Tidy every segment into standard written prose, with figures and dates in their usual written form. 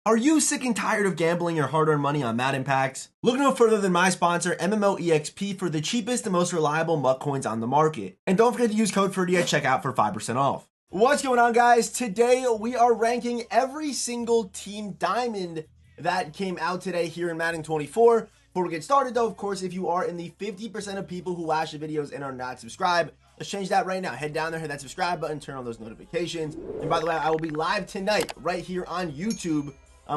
Are you sick and tired of gambling your hard-earned money on Madden packs? Look no further than my sponsor, MMOEXP, for the cheapest and most reliable MUT coins on the market. And don't forget to use code Ferdy at checkout for 5% off. What's going on, guys? Today we are ranking every single team diamond that came out today here in Madden 24. Before we get started though, of course, if you are in the 50% of people who watch the videos and are not subscribed, let's change that right now. Head down there, hit that subscribe button, turn on those notifications. And by the way, I will be live tonight right here on YouTube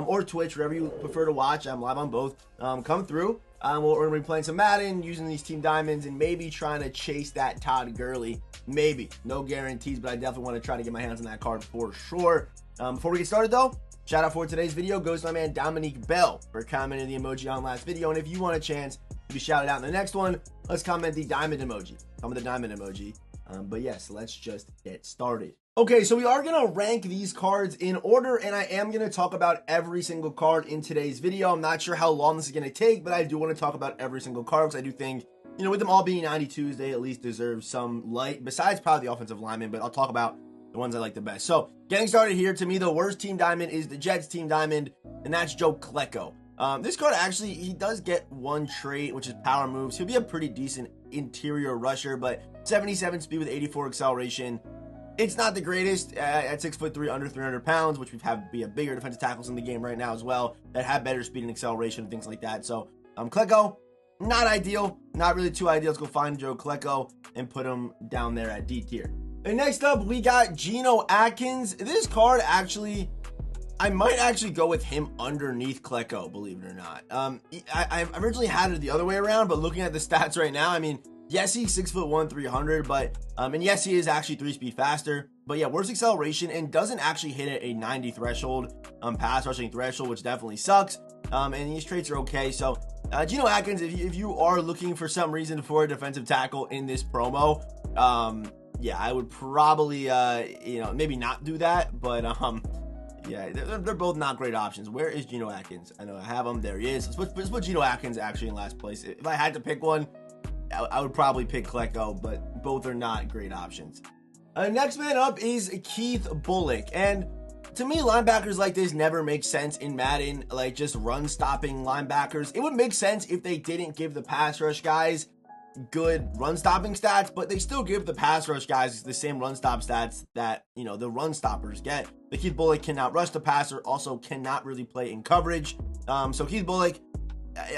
or Twitch, wherever you prefer to watch. I'm live on both. Come through. We're going to be playing some Madden, using these team diamonds, and maybe trying to chase that Todd Gurley. Maybe. No guarantees, but I definitely want to try to get my hands on that card for sure. Before we get started though, shout out for today's video goes to my man Dominique Bell for commenting the emoji on last video. And if you want a chance to be shouted out in the next one, let's comment the diamond emoji. Comment the diamond emoji. But yes, let's just get started. Okay, so we are going to rank these cards in order, and I am going to talk about every single card in today's video. I'm not sure how long this is going to take, but I do want to talk about every single card because I do think, you know, with them all being 92s, they at least deserve some light, besides probably the offensive lineman, but I'll talk about the ones I like the best. So, getting started here, to me, the worst team diamond is the Jets team diamond, and that's Joe Klecko. This card actually, he does get one trait, which is power moves. He'll be a pretty decent interior rusher, but 77 speed with 84 acceleration. It's not the greatest at 6'3", under 300 pounds, which we've had be a bigger defensive tackles in the game right now as well that have better speed and acceleration and things like that. So, Klecko, not ideal, not really too ideal. Let's go find Joe Klecko and put him down there at D tier. And next up, we got Geno Atkins. This card actually, I might actually go with him underneath Klecko, believe it or not. I originally had it the other way around, but looking at the stats right now, I mean, yes, he's 6'1", 300, but, and yes, he is actually 3-speed faster, but yeah, worse acceleration and doesn't actually hit a 90 threshold, pass rushing threshold, which definitely sucks. And these traits are okay. So, Geno Atkins, if you are looking for some reason for a defensive tackle in this promo, yeah, I would probably, you know, maybe not do that, but, yeah, they're both not great options. Where is Geno Atkins? I know I have him. There he is. Let's put Geno Atkins actually in last place. If I had to pick one, I would probably pick Klecko, but both are not great options. Next man up is Keith Bullock. And to me, linebackers like this never make sense in Madden, like just run-stopping linebackers. It would make sense if they didn't give the pass rush guys good run-stopping stats, but they still give the pass rush guys the same run-stop stats that, you know, the run-stoppers get. The Keith Bullock cannot rush the passer, also cannot really play in coverage. So Keith Bullock,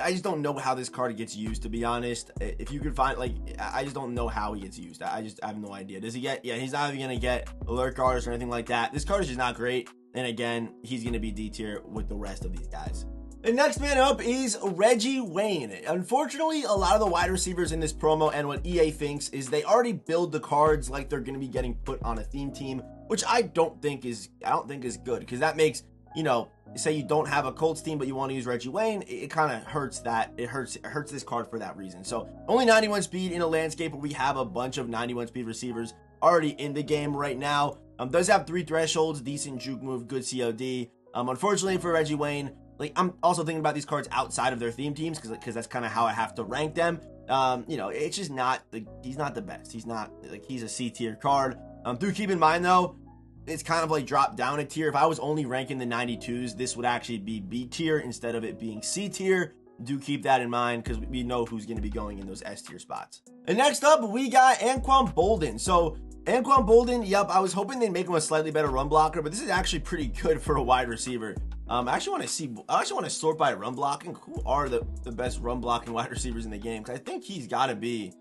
I just don't know how this card gets used, to be honest. If you could find, like, I just don't know how he gets used. I have no idea. Does he get, yeah, he's not even going to get alert cards or anything like that. This card is just not great. And again, he's going to be D tier with the rest of these guys. The next man up is Reggie Wayne. Unfortunately, a lot of the wide receivers in this promo and what EA thinks is they already build the cards like they're going to be getting put on a theme team, which I don't think is good, because that makes, you know, say you don't have a Colts team, but you want to use Reggie Wayne, it kind of hurts that. It hurts this card for that reason. So only 91 speed in a landscape where we have a bunch of 91 speed receivers already in the game right now. Does have 3 thresholds, decent juke move, good COD. Unfortunately for Reggie Wayne, like, I'm also thinking about these cards outside of their theme teams because that's kind of how I have to rank them. You know, it's just not, like, he's not the best. He's not, like, he's a C tier card. Do keep in mind though, it's kind of like dropped down a tier. If I was only ranking the 92s, this would actually be B tier instead of it being C tier. Do keep that in mind because we know who's going to be going in those S tier spots. And next up, we got Anquan Balden. So Anquan Balden, yep, I was hoping they'd make him a slightly better run blocker, but this is actually pretty good for a wide receiver. I actually want to sort by run blocking. Who are the best run blocking wide receivers in the game? Because I think he's got to be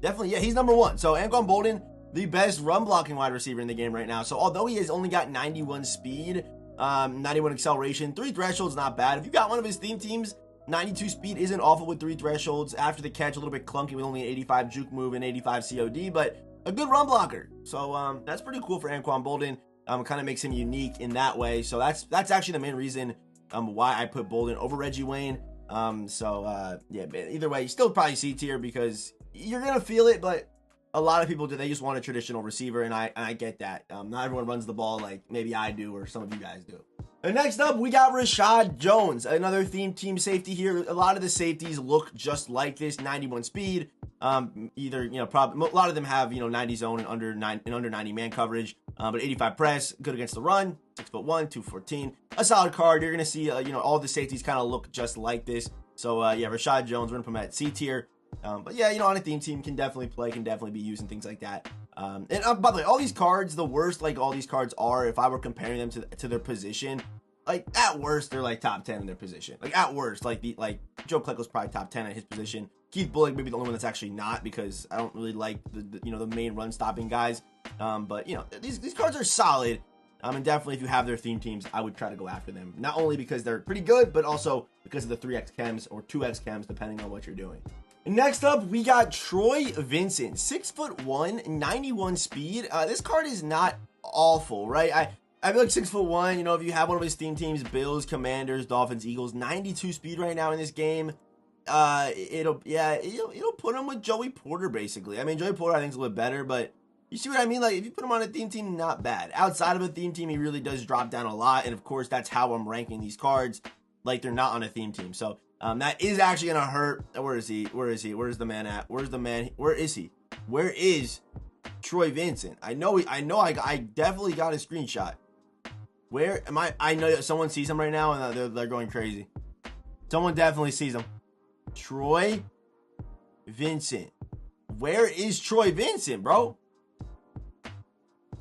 definitely, yeah, he's number 1. So Anquan Balden, the best run blocking wide receiver in the game right now. So although he has only got 91 speed, 91 acceleration, 3 thresholds, not bad. If you got one of his theme teams, 92 speed isn't awful with 3 thresholds. After the catch, a little bit clunky with only an 85 juke move and 85 COD, but a good run blocker. So that's pretty cool for Anquan Balden. Kind of makes him unique in that way. So that's actually the main reason why I put Balden over Reggie Wayne. Yeah, either way, you still probably C tier because you're gonna feel it, but a lot of people do. They just want a traditional receiver, and I get that. Not everyone runs the ball like maybe I do or some of you guys do. And next up, we got Rashad Jones, another theme team safety here. A lot of the safeties look just like this, 91 speed. Either, you know, probably a lot of them have, you know, 90 zone and under 90 man coverage, but 85 press, good against the run, 6'1", 214, a solid card. You're gonna see, you know, all the safeties kind of look just like this. So yeah, Rashad Jones, we're gonna put him at C tier. But yeah, you know, on a theme team, can definitely play, can definitely be used and things like that. And by the way, all these cards, the worst like all these cards are, if I were comparing them to their position, like at worst they're like top 10 in their position. Like at worst, like Joe Klecko's probably top 10 at his position. Keith Bullock maybe the only one that's actually not, because I don't really like the you know, the main run stopping guys. But you know, these cards are solid. And definitely if you have their theme teams, I would try to go after them. Not only because they're pretty good, but also because of the 3x chems or 2x chems, depending on what you're doing. Next up, we got Troy Vincent, 6'1", 91 speed. This card is not awful, right? I feel like 6'1", you know, if you have one of his theme teams, Bills, Commanders, Dolphins, Eagles, 92 speed right now in this game. It'll put him with Joey Porter, basically. I mean, Joey Porter I think is a little bit better, but you see what I mean? Like, if you put him on a theme team, not bad. Outside of a theme team, he really does drop down a lot, and of course, that's how I'm ranking these cards, like they're not on a theme team. So, that is actually gonna hurt. Where is he? Where is he? Where's the man at? Where's the man? Where is he? Where is Troy Vincent? I I definitely got a screenshot. Where am I? I know that someone sees him right now, and they're going crazy. Someone definitely sees him. Troy Vincent. Where is Troy Vincent, bro?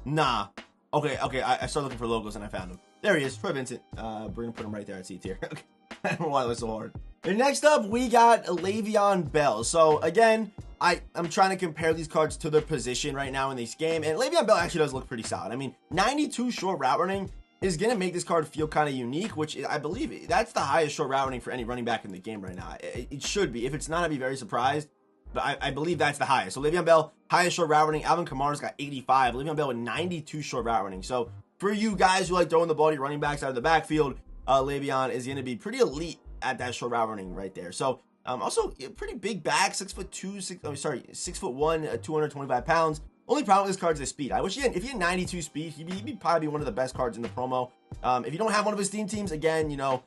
Nah. Okay. I started looking for logos and I found him. There he is, Troy Vincent. We're gonna put him right there at C tier. Okay. I don't know why it was so hard. And next up, we got LeVeon Bell. So again, I'm trying to compare these cards to their position right now in this game, and LeVeon Bell actually does look pretty solid. I mean, 92 short route running is going to make this card feel kind of unique, which I believe that's the highest short route running for any running back in the game right now. It should be. If it's not, I'd be very surprised, but I believe that's the highest. So Le'Veon Bell, highest short route running. Alvin Kamara's got 85. Le'Veon Bell with 92 short route running. So for you guys who like throwing the ball to your running backs out of the backfield, Le'Veon is going to be pretty elite at that short route running right there. So also pretty big back, 6'2", 6'1", 225 pounds. Only problem with this card is the speed. I wish if he had 92 speed, he'd probably be one of the best cards in the promo. If you don't have one of his theme teams, again, you know,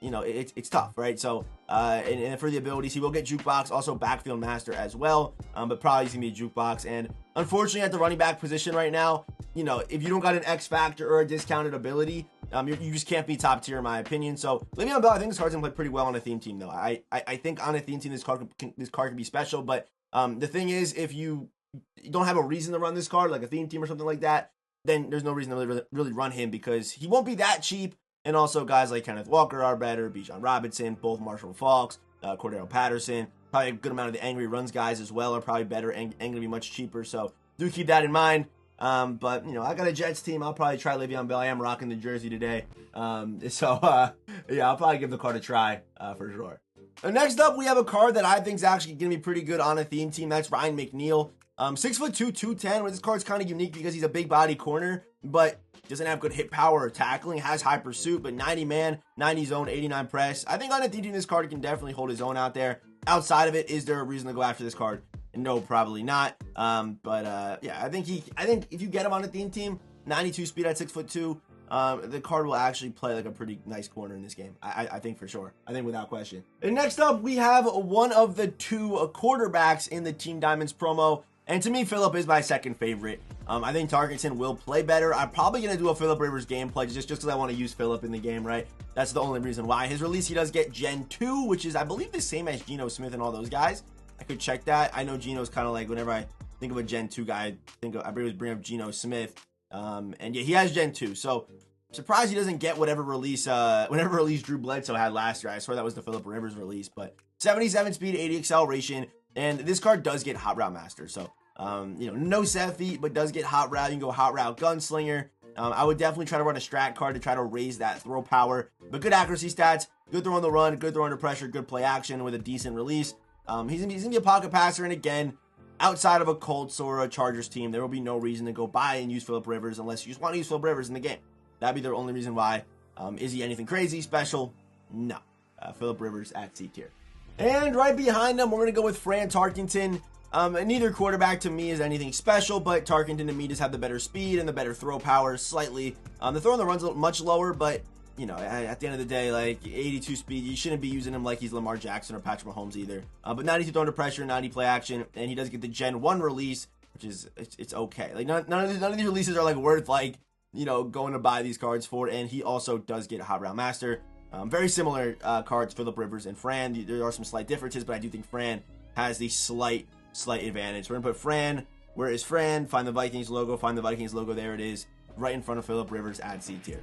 it's tough, right? So, and for the abilities, he will get Jukebox, also Backfield Master as well, but probably he's gonna be a Jukebox. And unfortunately, at the running back position right now, you know, if you don't got an X Factor or a discounted ability, you just can't be top tier in my opinion. So, Le'Veon Bell, I think this card's gonna play pretty well on a theme team, though. I think on a theme team, this card can be special. But the thing is, if you don't have a reason to run this card, like a theme team or something like that, then there's no reason to really run him, because he won't be that cheap. And also guys like Kenneth Walker are better, Bijan Robinson, both Marshall Faulks, Cordero Patterson, probably a good amount of the angry runs guys as well are probably better and going to be much cheaper. So do keep that in mind. But, you know, I got a Jets team. I'll probably try Le'Veon Bell. I am rocking the jersey today. Yeah, I'll probably give the card a try for sure. Next up, we have a card that I think is actually going to be pretty good on a theme team. That's Ryan McNeal. 6'2", 210. This card's kind of unique because he's a big body corner, but doesn't have good hit power or tackling, has high pursuit, but 90 man, 90 zone, 89 press. I think on a theme team, this card can definitely hold his own out there. Outside of it, is there a reason to go after this card? No, probably not. Yeah, I think if you get him on a theme team, 92 speed at 6'2", the card will actually play like a pretty nice corner in this game. I think for sure. I think without question. And next up, we have one of the two quarterbacks in the Team Diamonds promo. And to me, Phillip is my second favorite. I think Tarkington will play better. I'm probably going to do a Phillip Rivers gameplay just because I want to use Phillip in the game, right? That's the only reason why. His release, he does get Gen 2, which is, I believe, the same as Geno Smith and all those guys. I could check that. I know Geno's kind of like, whenever I think of a Gen 2 guy, I always bring up Geno Smith. And yeah, he has Gen 2. So, I'm surprised he doesn't get whatever release Drew Bledsoe had last year. I swear that was the Phillip Rivers release. But 77 speed, 80 acceleration. And this card does get Hot Route Master. So, you know, no set feet, but does get Hot Route. You can go Hot Route Gunslinger. I would definitely try to run a strat card to try to raise that throw power. But good accuracy stats, good throw on the run, good throw under pressure, good play action with a decent release. He's gonna be a pocket passer. And again, outside of a Colts or a Chargers team, there will be no reason to go buy and use Phillip Rivers unless you just want to use Phillip Rivers in the game. That'd be their only reason why. Is he anything crazy, special? No. Phillip Rivers at C tier. And right behind him, we're going to go with Fran Tarkington. Neither quarterback to me is anything special, but Tarkington to me just have the better speed and the better throw power slightly. The throw on the run's much lower, but you know, at the end of the day, like 82 speed, you shouldn't be using him like he's Lamar Jackson or Patrick Mahomes either. But 92 throw under pressure, 90 play action, and he does get the Gen 1 release, which is, it's okay. Like none of these releases are like worth like, you know, going to buy these cards for. And he also does get a Hot Route Master. Very similar cards, Phillip Rivers and Fran. There are some slight differences, but I do think Fran has the slight advantage. We're gonna put Fran. Where is Fran? Find the Vikings logo. Find the Vikings logo. There it is, right in front of Phillip Rivers at C tier.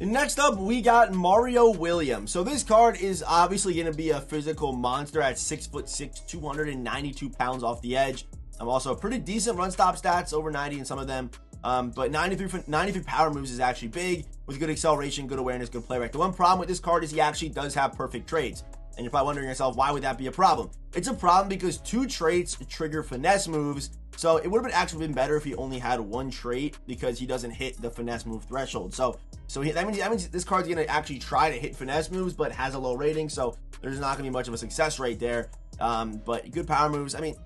Next up, we got Mario Williams. So this card is obviously going to be a physical monster at 6'6", 292 pounds off the edge. Also pretty decent run stop stats, over 90 in some of them. But 93 power moves is actually big, with good acceleration, good awareness, good play rate. The one problem with this card is he actually does have perfect traits. And you're probably wondering yourself, why would that be a problem? It's a problem because 2 traits trigger finesse moves. So it would have actually been better if he only had 1 trait, because he doesn't hit the finesse move threshold. That means this card's going to actually try to hit finesse moves, but has a low rating. So there's not going to be much of a success rate there. But good power moves. I mean,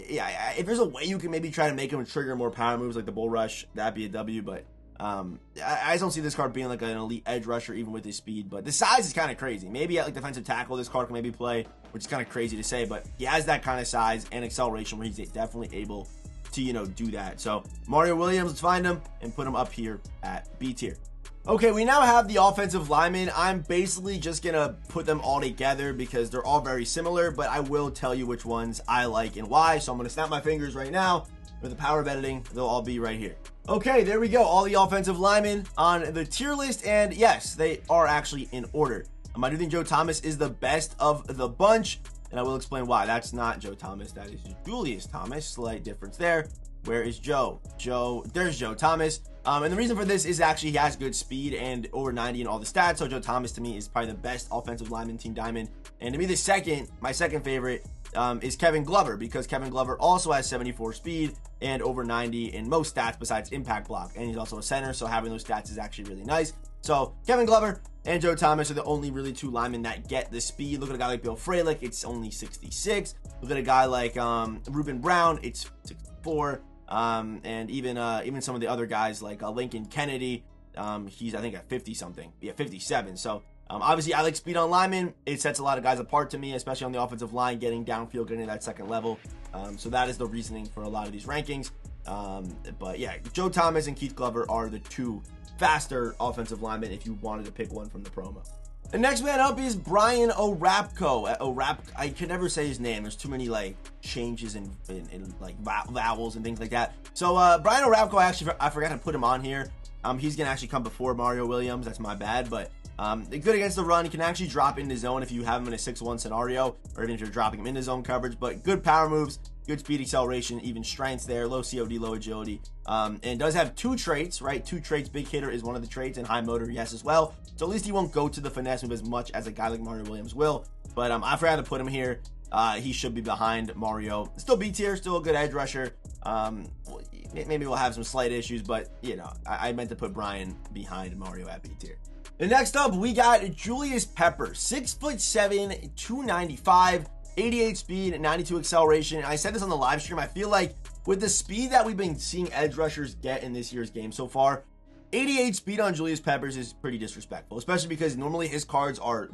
yeah, if there's a way you can maybe try to make him trigger more power moves like the Bull Rush, that'd be a W. But I just don't see this card being like an elite edge rusher, even with his speed. But the size is kind of crazy. Maybe at like defensive tackle, this card can maybe play, which is kind of crazy to say. But he has that kind of size and acceleration where he's definitely able to, you know, do that. So Mario Williams, let's find him and put him up here at B tier. Okay, we now have the offensive linemen. I'm basically just going to put them all together because they're all very similar, but I will tell you which ones I like and why. So I'm going to snap my fingers right now. With the power of editing, they'll all be right here. Okay, there we go. All the offensive linemen on the tier list, and yes, they are actually in order. I do think Joe Thomas is the best of the bunch, and I will explain why. That's not Joe Thomas. That is Julius Thomas. Slight difference there. Where is Joe? There's Joe Thomas. And the reason for this is actually he has good speed and over 90 in all the stats. So Joe Thomas to me is probably the best offensive lineman Team Diamond. And to me, my second favorite is Kevin Glover, because Kevin Glover also has 74 speed and over 90 in most stats besides impact block. And he's also a center, so having those stats is actually really nice. So Kevin Glover and Joe Thomas are the only really 2 linemen that get the speed. Look at a guy like Bill Fralick, it's only 66. Look at a guy like Ruben Brown, it's 64. And even some of the other guys like Lincoln Kennedy, he's I think at 50 something, 57. So obviously I like speed on linemen. It sets a lot of guys apart to me, especially on the offensive line, getting downfield, getting to that second level. So that is the reasoning for a lot of these rankings. But yeah, Joe Thomas and Keith Glover are the 2 faster offensive linemen if you wanted to pick one from the promo. The next man up is Brian Orakpo. I can never say his name. There's too many like changes in like vowels and things like that. So Brian Orakpo, actually, I forgot to put him on here. He's gonna actually come before Mario Williams. That's my bad. But good against the run. He can actually drop into zone if you have him in a 6-1 scenario, or even if you're dropping him into zone coverage. But good power moves, good speed, acceleration, even strengths there. Low COD, low agility, and does have 2 traits, right? 2 traits. Big hitter is one of the traits, and high motor, yes, as well. So at least he won't go to the finesse move as much as a guy like Mario Williams will. But I forgot to put him here. He should be behind Mario. Still B tier, still a good edge rusher. Maybe we'll have some slight issues, but you know, I meant to put Brian behind Mario at B tier. And next up, we got Julius Peppers, 6'7", 295, 88 speed, 92 acceleration. I said this on the live stream. I feel like with the speed that we've been seeing edge rushers get in this year's game so far, 88 speed on Julius Peppers is pretty disrespectful, especially because normally his cards are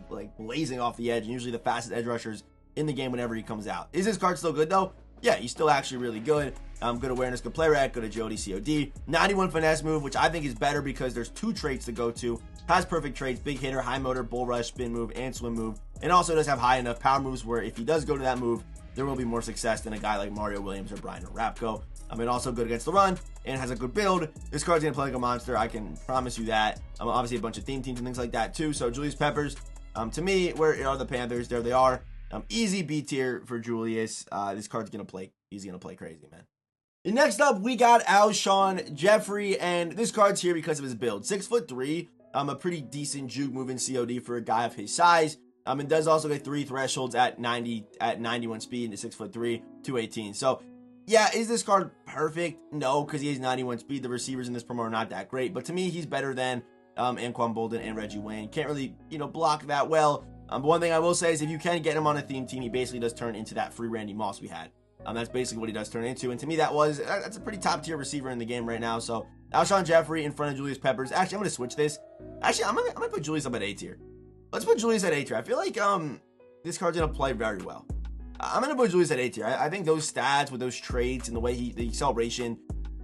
like blazing off the edge and usually the fastest edge rushers in the game whenever he comes out. Is his card still good though? Yeah, he's still actually really good. Good awareness, good play rate, good agility, COD. 91 finesse move, which I think is better because there's 2 traits to go to. Has perfect traits, big hitter, high motor, bull rush, spin move, and swim move. And also does have high enough power moves where if he does go to that move, there will be more success than a guy like Mario Williams or Brian Orakpo. And also good against the run and has a good build. This card's gonna play like a monster, I can promise you that. Obviously a bunch of theme teams and things like that too. So Julius Peppers, to me, where are the Panthers? There they are. Easy B tier for Julius. This card's gonna play. He's gonna play crazy, man. And next up, we got Alshon Jeffrey, and this card's here because of his build. 6'3", a pretty decent juke moving COD for a guy of his size. And does also get 3 thresholds at 91 speed and 6'3", 218. So yeah, is this card perfect? No, because he has 91 speed. The receivers in this promo are not that great, but to me, he's better than Anquan Balden and Reggie Wayne. Can't really, block that well. But one thing I will say is if you can get him on a theme team, he basically does turn into that free Randy Moss we had. That's basically what he does turn into. And to me, that's a pretty top tier receiver in the game right now. So Alshon Jeffrey in front of Julius Peppers. Actually, I'm going to switch this. Actually, I'm gonna put Julius up at A tier. Let's put Julius at A tier. I feel like this card's gonna play very well. I'm gonna put Julius at A tier. I think those stats with those traits and the way the acceleration,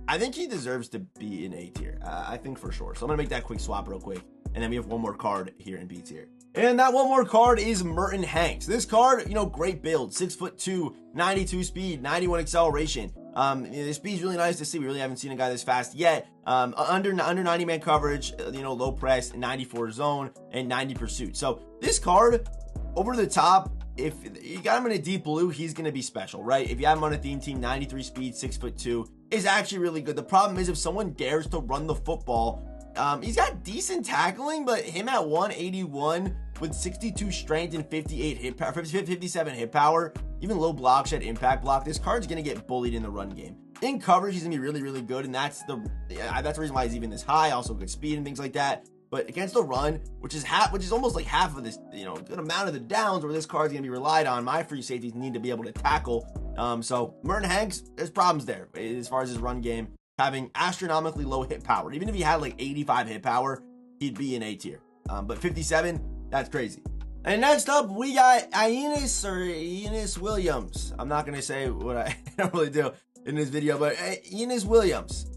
I think he deserves to be in A tier. I think for sure. So I'm gonna make that quick swap real quick, and then we have one more card here in B tier. And that one more card is Merton Hanks. This card, great build, 6'2", 92 speed, 91 acceleration. The speed's really nice to see. We really haven't seen a guy this fast yet. Under 90 man coverage, low press, 94 zone, and 90 pursuit. So this card, over the top, if you got him in a deep blue, he's going to be special, right? If you have him on a theme team, 93 speed, 6'2", is actually really good. The problem is if someone dares to run the football, he's got decent tackling, but him at 181 with 62 strength and 57 hit power, even low block shed impact block, this card's going to get bullied in the run game. In coverage, he's going to be really, really good, and that's the reason why he's even this high. Also good speed and things like that. But against the run, which is almost like half of this, good amount of the downs where this card's going to be relied on, my free safeties need to be able to tackle. So Merton Hanks, there's problems there as far as his run game, having astronomically low hit power. Even if he had like 85 hit power, he'd be in A tier. But 57, that's crazy. And next up, we got Ausmus Williams. I'm not going to say what I don't really do in this video, but Ausmus Williams.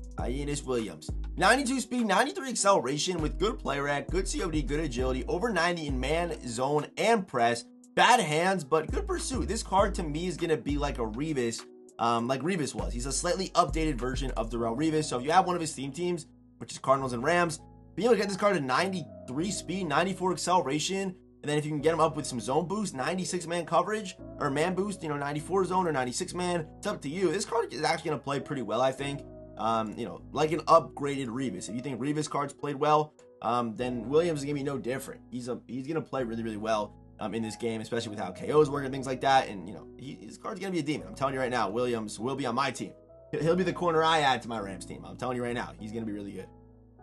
92 speed, 93 acceleration with good play rec, good COD, good agility, over 90 in man, zone, and press. Bad hands, but good pursuit. This card to me is going to be like a Revis, like Revis was. He's a slightly updated version of Darrelle Revis. So if you have one of his theme teams, which is Cardinals and Rams, being able to get this card to 93 speed, 94 acceleration, and then if you can get him up with some zone boost, 96 man coverage, or man boost, 94 zone or 96 man, it's up to you. This card is actually going to play pretty well, I think. Like an upgraded Revis. If you think Revis cards played well, then Williams is going to be no different. He's going to play really, really well in this game, especially with how KOs work and things like that. And, his card's going to be a demon. I'm telling you right now, Williams will be on my team. He'll be the corner I add to my Rams team. I'm telling you right now, he's going to be really good.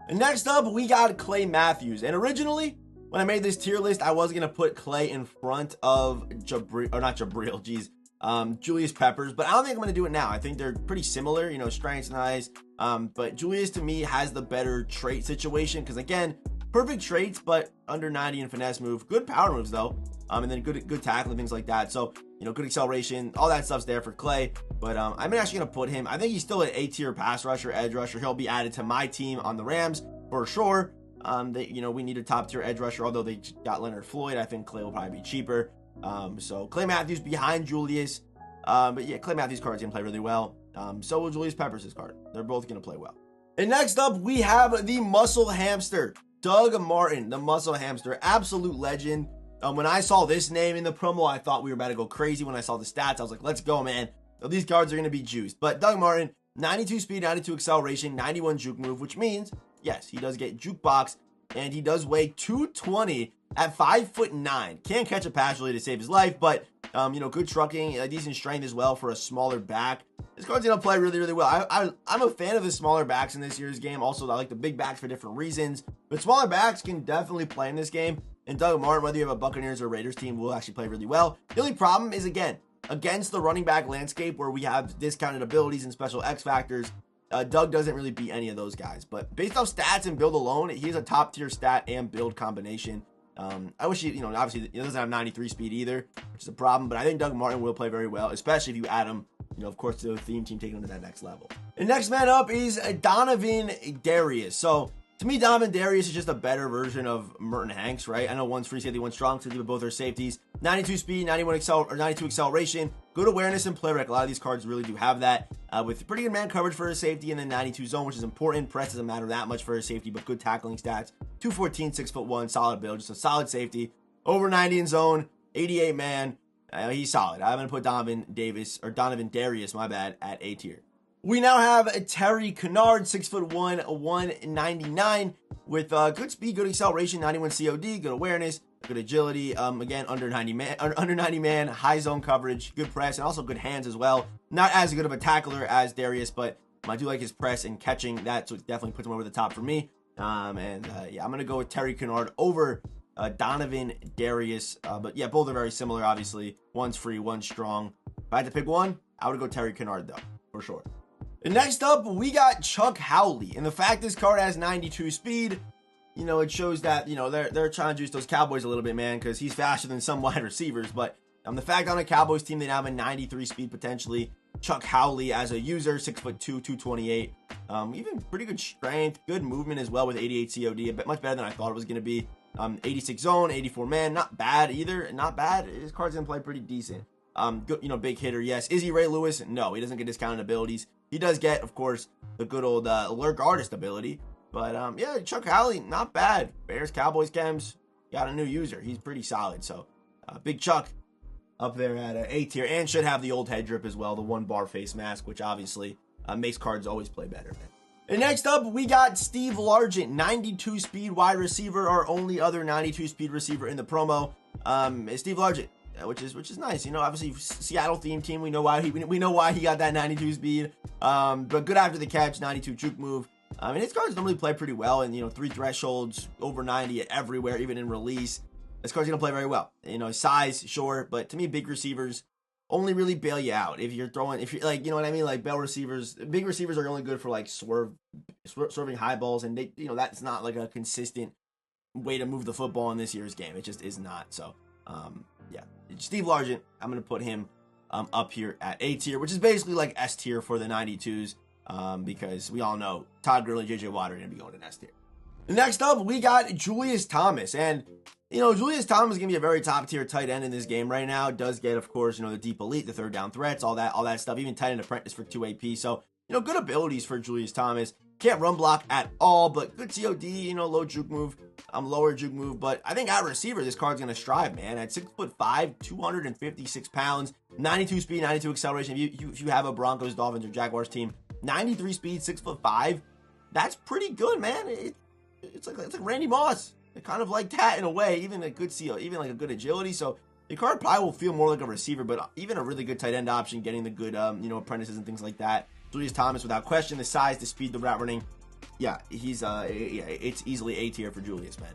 And next up, we got Clay Matthews. And originally, when I made this tier list, I was going to put Clay in front of Julius Peppers, but I don't think I'm going to do it now. I think they're pretty similar, strengths nice. But Julius to me has the better trait situation because again, perfect traits, but under 90 in finesse move, good power moves though. And then good tackling, things like that. So, good acceleration, all that stuff's there for Clay. But I'm actually going to put him, I think he's still an A tier pass rusher, edge rusher. He'll be added to my team on the Rams for sure. We need a top tier edge rusher, although they got Leonard Floyd. I think Clay will probably be cheaper. So Clay Matthews behind Julius. But yeah, Clay Matthews' card's going to play really well. So will Julius Peppers' card. They're both going to play well. And next up, we have the Muscle Hamster, Doug Martin, the Muscle Hamster, absolute legend. When I saw this name in the promo, I thought we were about to go crazy. When I saw the stats, I was like, let's go, man. These cards are going to be juiced. But Doug Martin, 92 speed, 92 acceleration, 91 juke move, which means, yes, he does get jukebox, and he does weigh 220 at 5'9". Can't catch a pass really to save his life, but, good trucking, a decent strength as well for a smaller back. This card's going to play really, really well. I'm a fan of the smaller backs in this year's game. Also, I like the big backs for different reasons, but smaller backs can definitely play in this game. And Doug Martin, whether you have a Buccaneers or Raiders team, will actually play really well. The only problem is, again, against the running back landscape where we have discounted abilities and special X factors, Doug doesn't really beat any of those guys. But based off stats and build alone, he's a top tier stat and build combination. I wish obviously he doesn't have 93 speed either, which is a problem, but I think Doug Martin will play very well, especially if you add him, of course, to the theme team, taking him to that next level. The next man up is Donovan Davis. So to me, Donovan Davis is just a better version of Merton Hanks, right? I know one's free safety, one's strong safety, but both are safeties. 92 speed, 92 acceleration, good awareness and play rec. A lot of these cards really do have that, with pretty good man coverage for his safety, and then 92 zone, which is important. Press doesn't matter that much for his safety, but good tackling stats. 214, 6'1", solid build, just a solid safety. Over 90 in zone, 88 man. He's solid. I'm going to put Donovan Davis, my bad, at A tier. We now have Terry Canard, 6'1", 199, with good speed, good acceleration, 91 COD, good awareness, good agility. Again, under 90 man, high zone coverage, good press, and also good hands as well. Not as good of a tackler as Darius, but I do like his press and catching that, so it definitely puts him over the top for me. Yeah, I'm gonna go with Terry Canard over Donovan Davis. But yeah, both are very similar. Obviously, one's free, one's strong. If I had to pick one, I would go Terry Canard though, for sure. And next up, we got Chuck Howley. And the fact this card has 92 speed, you know, it shows that, you know, they're trying to juice those Cowboys a little bit, man, because he's faster than some wide receivers. But the fact on a Cowboys team, they now have a 93 speed potentially. Chuck Howley as a user, 6'2", 228. Even pretty good strength, good movement as well with 88 COD, a bit much better than I thought it was going to be. 86 zone, 84 man, not bad either, not bad. His card's going to play pretty decent. Good, you know, big hitter, yes. Is he Ray Lewis? No, he doesn't get discounted abilities. He does get, of course, the good old lurk artist ability. But yeah, Chuck Howley, not bad. Bears, Cowboys, Chems, got a new user. He's pretty solid. So big Chuck up there at A tier, and should have the old head drip as well, the 1-bar face mask, which obviously makes cards always play better, man. And next up, we got Steve Largent, 92 speed wide receiver, our only other 92 speed receiver in the promo. Is Steve Largent, which is nice. You know, obviously Seattle theme team. We know why he got that 92 speed. But good after the catch, 92 juke move. And his cards normally play pretty well, and you know, 3 thresholds, over 90 everywhere, even in release. This card's gonna play very well. You know, size, sure, but to me, big receivers only really bail you out if you're like, you know what I mean, like big receivers are only good for like swerving high balls, and they, you know, that's not like a consistent way to move the football in this year's game. It just is not. So, yeah, Steve Largent, I'm gonna put him up here at A tier, which is basically like S tier for the 92s, because we all know Todd Gurley, JJ Watt are gonna be going to S tier. Next up, we got Julius Thomas, and you know, Julius Thomas is going to be a very top-tier tight end in this game right now. Does get, of course, you know, the deep elite, the third down threats, all that stuff, even tight end apprentice for 2 AP. So, you know, good abilities for Julius Thomas. Can't run block at all, but good COD, you know, low juke move, lower juke move. But I think at receiver, this card's going to strive, man. At 6'5", 256 pounds, 92 speed, 92 acceleration. If you have a Broncos, Dolphins, or Jaguars team, 93 speed, 6'5", that's pretty good, man. It's like Randy Moss. Kind of like that in a way, even a good CO, even like a good agility. So the card probably will feel more like a receiver, but even a really good tight end option, getting the good, you know, apprentices and things like that. Julius Thomas, without question, the size, the speed, the route running. Yeah, he's, yeah, it's easily A tier for Julius, man.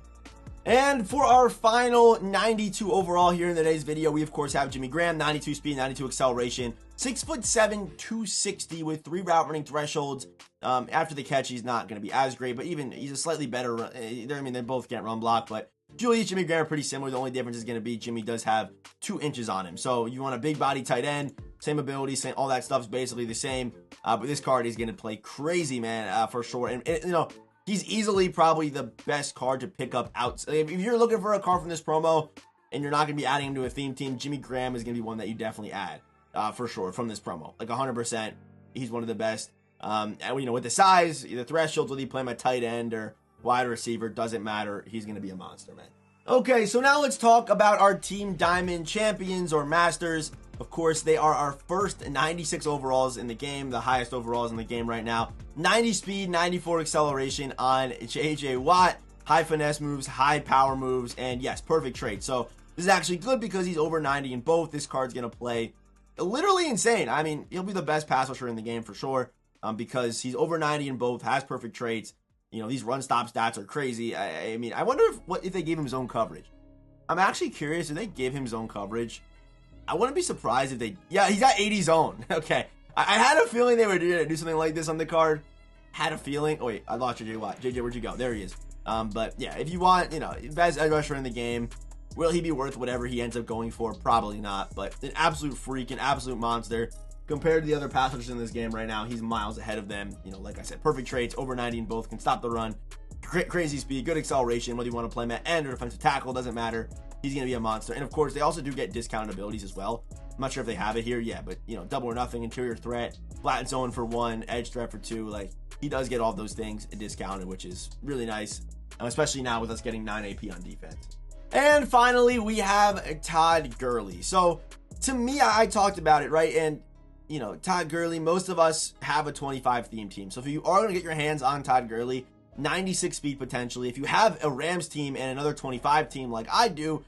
And for our final 92 overall here in today's video, we of course have Jimmy Graham, 92 speed, 92 acceleration, 6'7", 260 with 3 route running thresholds. After the catch, he's not going to be as great, but even he's a slightly better. I mean, they both can't run block, but Julius, Jimmy Graham are pretty similar. The only difference is going to be Jimmy does have 2 inches on him. So you want a big body tight end, same ability, same, all that stuff's basically the same. But this card is going to play crazy, man, for sure. And you know, he's easily probably the best card to pick up out. If you're looking for a card from this promo and you're not going to be adding him to a theme team, Jimmy Graham is going to be one that you definitely add, for sure, from this promo. Like 100%, he's one of the best. And you know, with the size, the thresholds, whether you play him at tight end or wide receiver, doesn't matter. He's going to be a monster, man. Okay, so now let's talk about our Team Diamond champions or masters. Of course, they are our first 96 overalls in the game, the highest overalls in the game right now. 90 speed, 94 acceleration on JJ Watt. High finesse moves, high power moves, and yes, perfect trade. So this is actually good because he's over 90 in both. This card's going to play literally insane. I mean, he'll be the best pass rusher in the game for sure. Because he's over 90 in both, has perfect traits. You know, these run stop stats are crazy. I mean, I wonder if they gave him zone coverage. I'm actually curious if they give him zone coverage. I wouldn't be surprised if they... Yeah, he's got 80 zone. Okay. I had a feeling they were going to do something like this on the card. Had a feeling... Oh, wait. I lost JJ Watt. JJ, where'd you go? There he is. But, yeah, if you want, you know, best edge rusher in the game, will he be worth whatever he ends up going for? Probably not. But an absolute freak, an absolute monster. Compared to the other pass rushers in this game right now, he's miles ahead of them. You know, like I said, perfect traits, over 90 in both, can stop the run, crazy speed, good acceleration, whether you want to play him at end or defensive tackle, doesn't matter. He's going to be a monster. And of course, they also do get discounted abilities as well. I'm not sure if they have it here yet, but you know, double or nothing, interior threat, flat zone for 1, edge threat for 2. Like, he does get all those things discounted, which is really nice, especially now with us getting 9 AP on defense. And finally, we have Todd Gurley. So to me, I talked about it, right? And you know, Todd Gurley, most of us have a 25 theme team. So if you are going to get your hands on Todd Gurley, 96 speed potentially. If you have a Rams team and another 25 team like I do,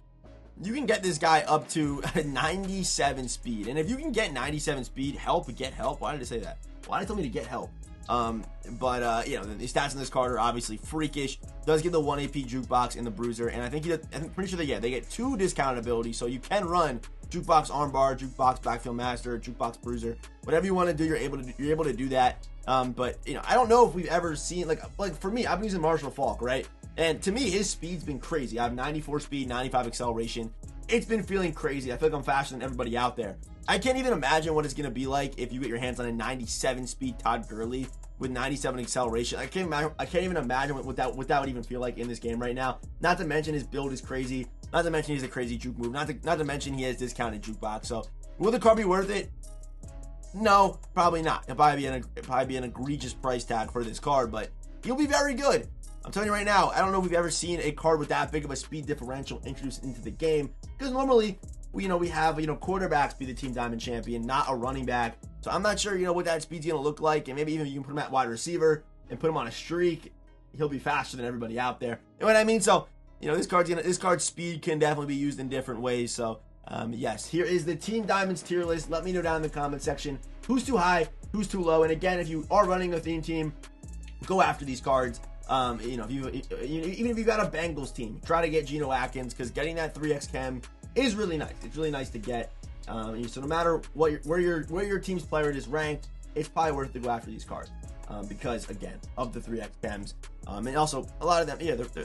you can get this guy up to 97 speed. And if you can get 97 speed, get help. Why did I say that? Why did I tell me to get help? You know, the stats in this card are obviously freakish. Does get the 1 AP jukebox in the bruiser, and I think I'm pretty sure they get 2 discounted abilities, so you can run jukebox armbar, jukebox backfield master, jukebox bruiser, whatever you want to do. You're able to do that. But you know, I don't know if we've ever seen like for me, I've been using Marshall Faulk, right? And to me, his speed's been crazy. I have 94 speed, 95 acceleration. It's been feeling crazy. I feel like I'm faster than everybody out there. I can't even imagine what it's going to be like if you get your hands on a 97 speed Todd Gurley with 97 acceleration. I can't even imagine what that would even feel like in this game right now. Not to mention his build is crazy. Not to mention he's a crazy juke move. Not to mention he has discounted jukebox. So will the card be worth it? No, probably not. It'll probably be an egregious price tag for this card, but he'll be very good. I'm telling you right now, I don't know if we've ever seen a card with that big of a speed differential introduced into the game, because normally we have quarterbacks be the team diamond champion, not a running back. So I'm not sure what that speed's gonna look like, and maybe even you can put him at wide receiver and put him on a streak. He'll be faster than everybody out there. You know what I mean? So this card's speed can definitely be used in different ways. So yes, here is the Team Diamonds tier list. Let me know down in the comment section who's too high, who's too low. And again, if you are running a theme team, go after these cards. Even if you've got a Bengals team, try to get Geno Atkins, because getting that 3x chem is really nice. It's really nice to get. So no matter where your team's player is ranked, it's probably worth it to go after these cards. Because again, of the 3x chems, and also a lot of them,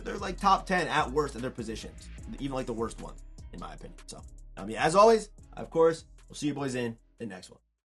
they're like top 10 at worst at their positions, even like the worst one in my opinion. So as always, of course, we'll see you boys in the next one.